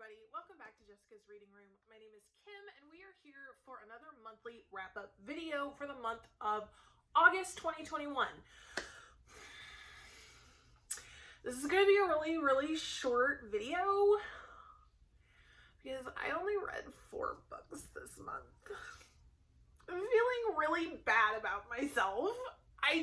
everybody. Welcome back to Jessica's Reading Room. My name is Kim, and we are here for another monthly wrap-up video for the month of August 2021. This is going to be a really short video because I only read 4 books this month. I'm feeling really bad about myself. I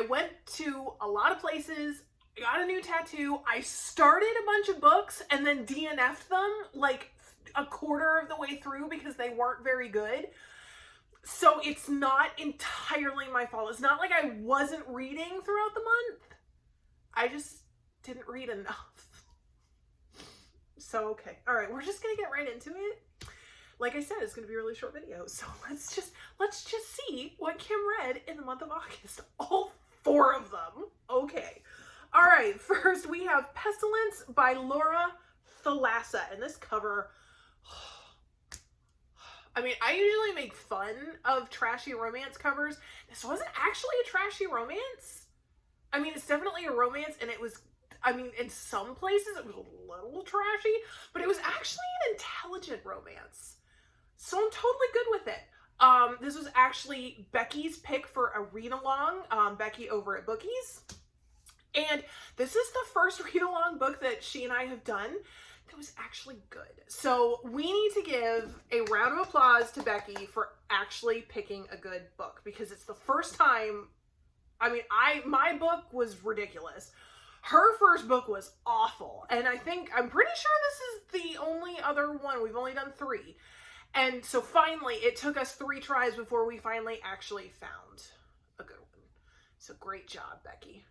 went to a lot of places. I got a new tattoo. I started a bunch of books and then DNF'd them like a quarter of the way through because they weren't very good. So it's not entirely my fault. It's not like I wasn't reading throughout the month. I just didn't read enough. So, okay. All right. We're just going to get right into it. Like I said, it's going to be a really short video. So let's just see what Kim read in the month of August. All 4 of them. Okay. All right, first we have Pestilence by Laura Thalassa, and this cover, I mean, I usually make fun of trashy romance covers. This wasn't actually a trashy romance. I mean, it's definitely a romance, and it was, I mean, in some places it was a little trashy, but it was actually an intelligent romance. So I'm totally good with it. This was actually Becky's pick for a read-along, Becky over at Bookies. And this is the first read-along book that she and I have done that was actually good. So we need to give a round of applause to Becky for actually picking a good book, because it's the first time. I mean, my book was ridiculous. Her first book was awful. And I'm pretty sure this is the only other one. We've only done 3. And so finally, it took us 3 tries before we finally actually found a good one. So great job, Becky.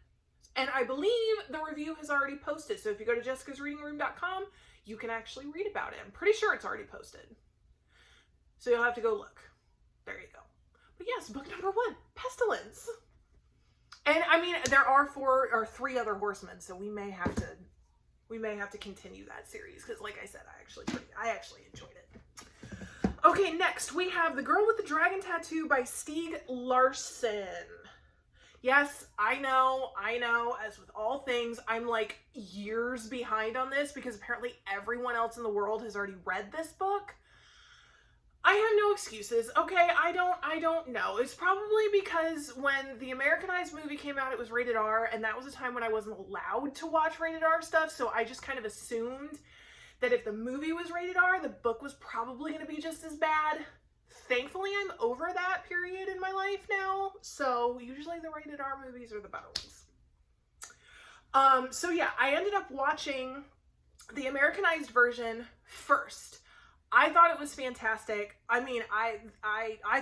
And I believe the review has already posted. So if you go to jessicasreadingroom.com, you can actually read about it. I'm pretty sure it's already posted. So you'll have to go look. There you go. But yes, book number 1, Pestilence. And I mean, there are 3 other horsemen, so we may have to continue that series, because like I said, I actually enjoyed it. Okay, next we have The Girl with the Dragon Tattoo by Stieg Larsson. Yes, I know, as with all things, I'm like years behind on this because apparently everyone else in the world has already read this book. I have no excuses, okay? I don't know. It's probably because when the Americanized movie came out, it was rated R, and that was a time when I wasn't allowed to watch rated R stuff, so I just kind of assumed that if the movie was rated R, the book was probably going to be just as bad. Thankfully, I'm over that period in my life now, so usually the rated R movies are the better ones. So yeah, I ended up watching the Americanized version first. I thought it was fantastic. I mean, I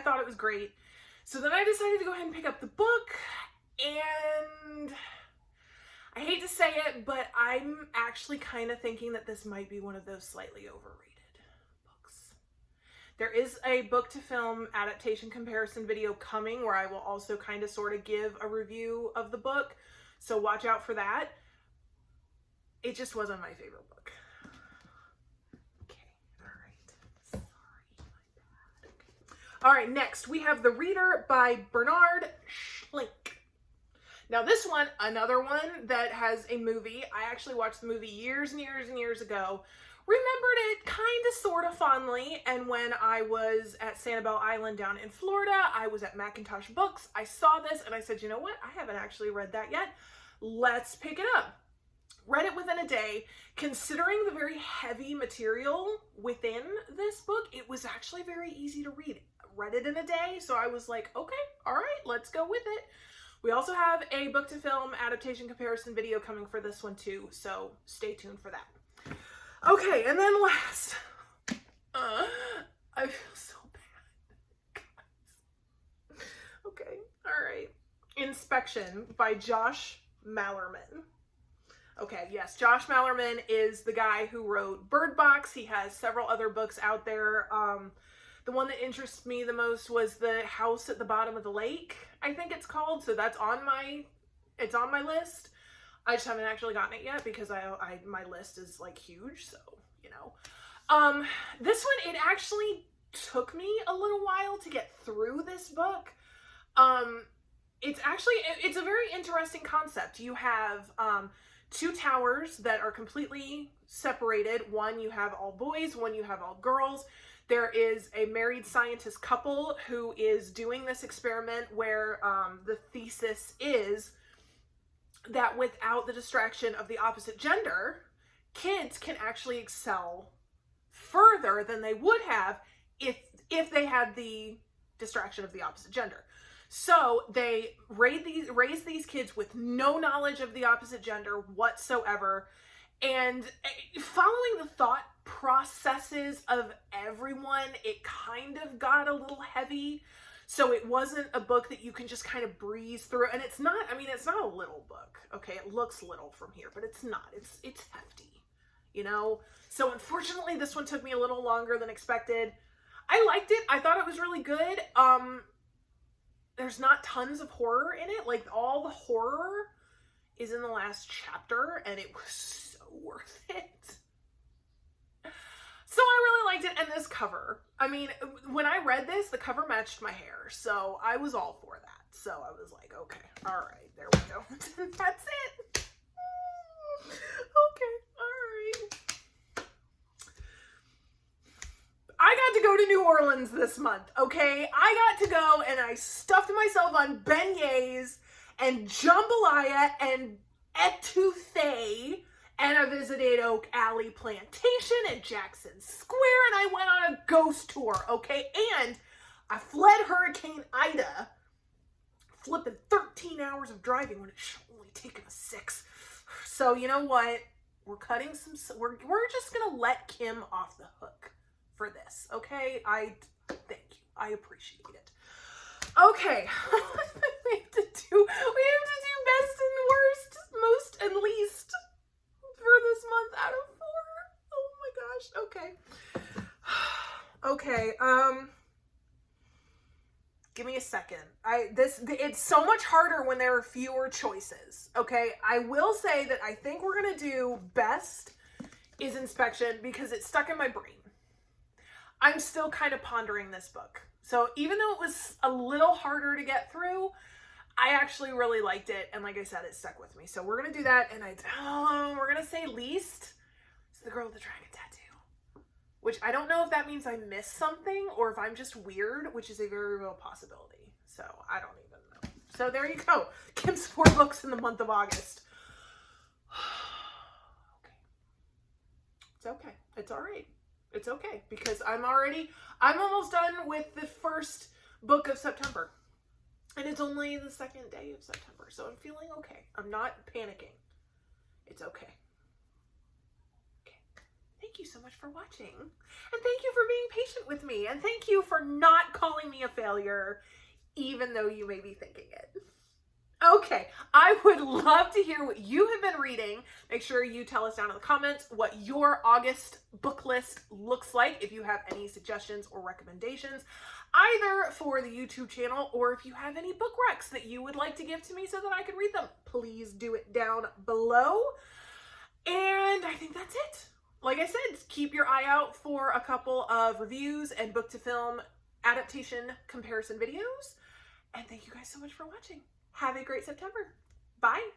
thought it was great. So then I decided to go ahead and pick up the book, and I hate to say it, but I'm actually kind of thinking that this might be one of those slightly overrated. There is a book to film adaptation comparison video coming where I will also kind of sort of give a review of the book. So watch out for that. It just wasn't my favorite book. Okay, all right. Sorry, my bad. Okay. All right, next we have The Reader by Bernard Schlink. Now this one, another one that has a movie. I actually watched the movie years and years ago. Remembered it kind of sort of fondly, and when I was at Sanibel Island down in Florida, I was at Macintosh Books. I saw this and I said, you know what? I haven't actually read that yet. Let's pick it up. Read it within a day. Considering the very heavy material within this book, it was actually very easy to read. Read it in a day, so I was like, okay, all right, let's go with it. We also have a book to film adaptation comparison video coming for this one too, so stay tuned for that. Okay, and then last, I feel so bad, guys. Okay, all right. Inspection by Josh Malerman. Okay, yes, Josh Malerman is the guy who wrote Bird Box. He has several other books out there. The one that interests me the most was The House at the Bottom of the Lake, I think it's called. So that's on my list. I just haven't actually gotten it yet because my list is like huge, so, you know. This one, it actually took me a little while to get through this book. It's a very interesting concept. You have two towers that are completely separated. One you have all boys, one you have all girls. There is a married scientist couple who is doing this experiment where the thesis is that without the distraction of the opposite gender, kids can actually excel further than they would have if they had the distraction of the opposite gender. So they raise these kids with no knowledge of the opposite gender whatsoever, and following the thought processes of everyone, it kind of got a little heavy. So it wasn't a book that you can just kind of breeze through. And it's not, I mean, it's not a little book. Okay, it looks little from here, but it's not. It's hefty, you know? So unfortunately, this one took me a little longer than expected. I liked it. I thought it was really good. There's not tons of horror in it. Like, all the horror is in the last chapter, and it was so worth it. So I really liked it. And this cover, I mean, when I read this, the cover matched my hair, so I was all for that. So I was like, okay, all right, there we go. That's it. Okay, all right. I got to go to New Orleans this month, okay? I got to go and I stuffed myself on beignets and jambalaya and etouffee, and I visited Oak Alley Plantation and Jackson Square, and I went on a ghost tour, okay? And I fled Hurricane Ida, flipping 13 hours of driving when it should only taken us 6. So you know what? We're cutting some, we're just gonna let Kim off the hook for this, okay? Thank you. I appreciate it. Okay. we have to do best and worst, most and least for this month out of 4. Oh my gosh. Okay. Okay. Give me a second. It's so much harder when there are fewer choices. Okay. I will say that I think we're going to do best is Inspection because it's stuck in my brain. I'm still kind of pondering this book. So even though it was a little harder to get through, I actually really liked it. And like I said, it stuck with me. So we're going to do that. And we're going to say least. It's The Girl with the Dragon Tattoo. Which I don't know if that means I missed something or if I'm just weird, which is a very real possibility. So I don't even know. So there you go. Kim's 4 books in the month of August. Okay. It's okay. It's all right. It's okay because I'm almost done with the first book of September. And it's only the 2nd day of September. So I'm feeling okay. I'm not panicking. It's okay. Okay. Thank you so much for watching. And thank you for being patient with me. And thank you for not calling me a failure, even though you may be thinking it. Okay, I would love to hear what you have been reading. Make sure you tell us down in the comments what your August book list looks like, if you have any suggestions or recommendations, either for the YouTube channel or if you have any book recs that you would like to give to me so that I can read them. Please do it down below. And I think that's it. Like I said, keep your eye out for a couple of reviews and book to film adaptation comparison videos. And thank you guys so much for watching. Have a great September. Bye.